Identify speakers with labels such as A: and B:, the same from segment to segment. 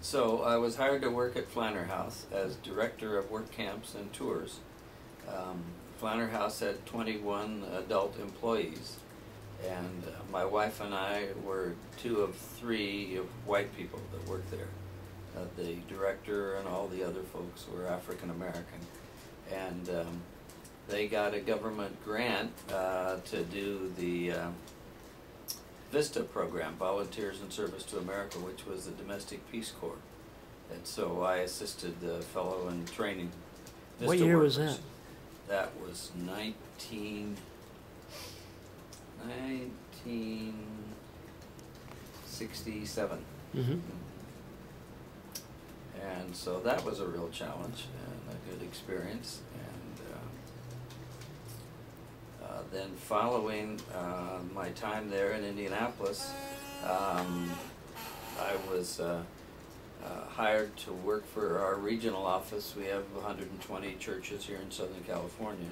A: So I was hired to work at Flanner House as director of work camps and tours. Flanner House had 21 adult employees, and my wife and I were 2 of 3 white people that worked there. The director and all the other folks were African American, and they got a government grant to do the VISTA program, Volunteers in Service to America, which was the Domestic Peace Corps. And so I assisted the fellow in training VISTA
B: What year
A: workers.
B: was that?
A: That was 1967.
B: Mm-hmm.
A: And so that was a real challenge and a good experience. And then following my time there in Indianapolis, I was hired to work for our regional office. We have 120 churches here in Southern California.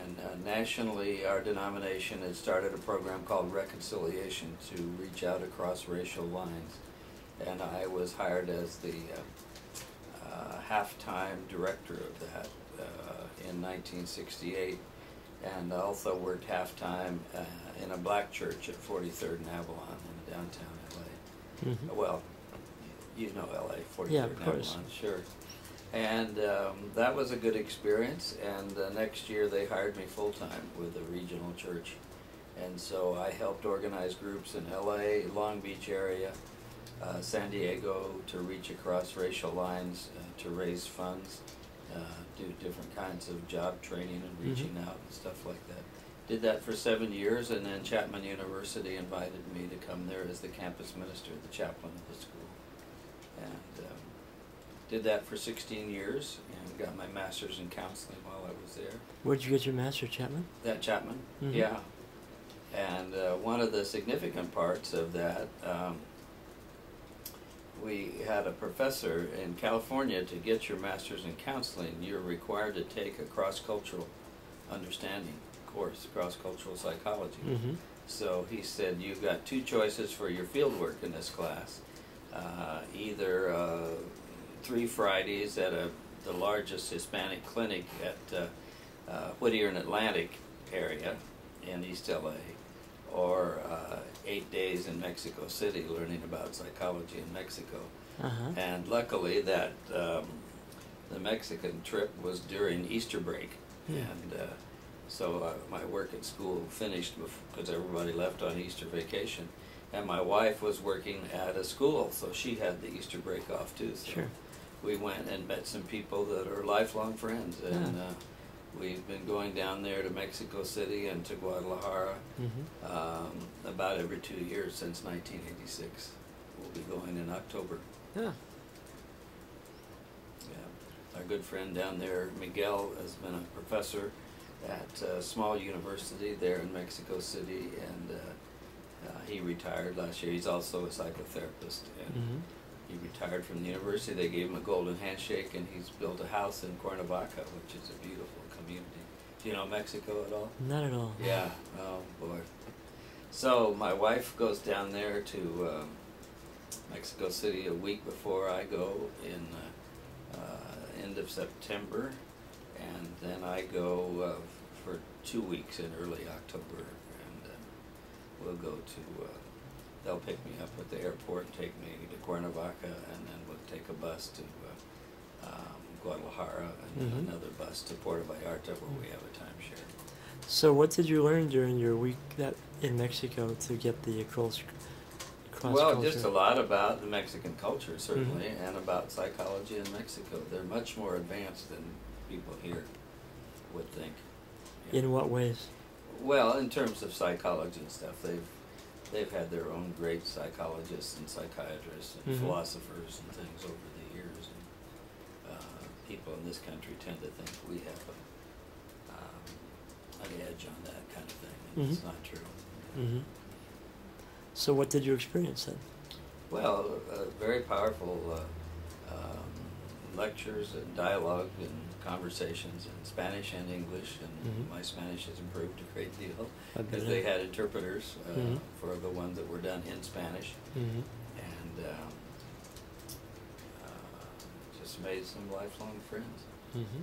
A: And nationally, our denomination had started a program called Reconciliation to reach out across racial lines. And I was hired as the half-time director of that in 1968, and also worked half-time in a black church at 43rd and Avalon in downtown LA.
B: Mm-hmm.
A: Well, you know LA, 43rd
B: Yeah, of
A: and
B: course.
A: Avalon, sure. And that was a good experience, and next year they hired me full-time with the regional church. And so I helped organize groups in LA, Long Beach area, San Diego, to reach across racial lines, to raise funds, do different kinds of job training and reaching out and stuff like that. Did that for 7 years, and then Chapman University invited me to come there as the campus minister, the chaplain of the school. And did that for 16 years and got my master's in counseling while I was there.
B: Where'd you get your master, Chapman?
A: At Chapman?
B: Mm-hmm.
A: Yeah. And one of the significant parts of that, we had a professor in California. To get your master's in counseling, you're required to take a cross-cultural understanding course, cross-cultural psychology.
B: Mm-hmm.
A: So he said, you've got 2 choices for your field work in this class. Either 3 Fridays at the largest Hispanic clinic at Whittier and Atlantic area in East LA, or 8 days in Mexico City learning about psychology in Mexico.
B: Uh-huh.
A: And luckily that the Mexican trip was during Easter break. And so my work at school finished because everybody left on Easter vacation. And my wife was working at a school, so she had the Easter break off too. So
B: Sure.
A: we went and met some people that are lifelong friends. And we've been going down there to Mexico City and to Guadalajara about every 2 years since 1986. We'll be going in October.
B: Yeah.
A: Yeah. Our good friend down there, Miguel, has been a professor at a small university there in Mexico City, and he retired last year. He's also a psychotherapist, and he retired from the university. They gave him a golden handshake, and he's built a house in Cuernavaca, which is a beautiful community. Do you know Mexico at all?
B: Not at all.
A: Yeah. Oh boy. So my wife goes down there to Mexico City a week before I go in end of September, and then I go for 2 weeks in early October, and we'll go to. They'll pick me up at the airport and take me to Cuernavaca, and then we'll take a bus to Guadalajara, and then another bus to Puerto Vallarta, where we have a timeshare.
B: So what did you learn during your week in Mexico to get the cross
A: Well,
B: culture?
A: just a lot about the Mexican culture, certainly, and about psychology in Mexico. They're much more advanced than people here would think. Yeah.
B: In what ways?
A: Well, in terms of psychology and stuff, they've had their own great psychologists and psychiatrists and philosophers and things over the years. And people in this country tend to think we have an edge on that kind of thing, and it's not true.
B: So what did you experience then?
A: Well, very powerful lectures and dialogue and conversations in Spanish and English, and my Spanish has improved a great deal because they had interpreters for the ones that were done in Spanish. And it's made some lifelong friends.
B: Mm-hmm.